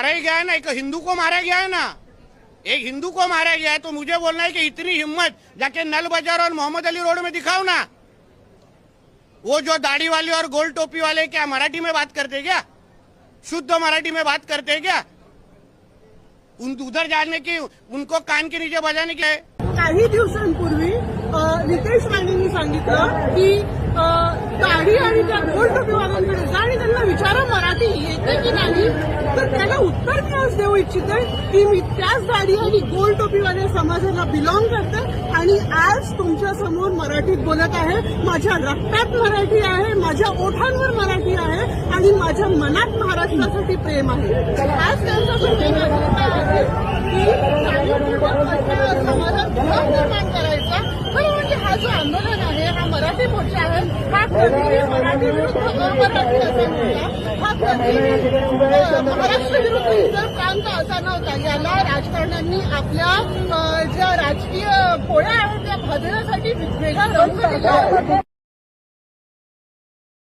मारा ही गया है ना, एक हिंदू को मारा गया है ना, एक हिंदू को मारा गया है, तो मुझे बोलना है कि इतनी हिम्मत जाके नल बाजार और मोहम्मद अली रोड में दिखाओ ना। वो जो दाढ़ी वाले और गोल टोपी वाले क्या मराठी में बात करते क्या? शुद्ध मराठी में बात करते क्या? उधर जाने की, उनको कान के नीचे बजाने के। काही दिवसांपूर्वी नितेश राणेंनी सांगितलं की दाढी आणि त्या गोल टोपीवाल्यांकडे जा आणि त्यांना विचारा मराठी येते की नाही. तर त्याला उत्तर मी आज देऊ इच्छिते की मी त्याच दाढी आणि गोल टोपीवाल्या समाजाला बिलॉंग करते आणि आज तुमच्या समोर मराठीत बोलत आहे. माझ्या रक्तात मराठी आहे, माझ्या ओठांवर मराठी आहे आणि माझ्या मनात महाराष्ट्रासाठी प्रेम आहे. आज त्यांच्यासाठी आहे की समाजात विरोध निर्माण करायचा. खरं म्हणजे हा जो आंदोलन आहे, हा मराठी मोर्चा आहे, हा कधी मराठी विरुद्ध मराठी असा नव्हता, हा कधी महाराष्ट्र विरुद्ध इतर प्रांत असा नव्हता. याला राजकारण्यांनी आपल्या ज्या राजकीय पोळ्या आहेत त्या भाजण्यासाठी वेगळा रंग दिला.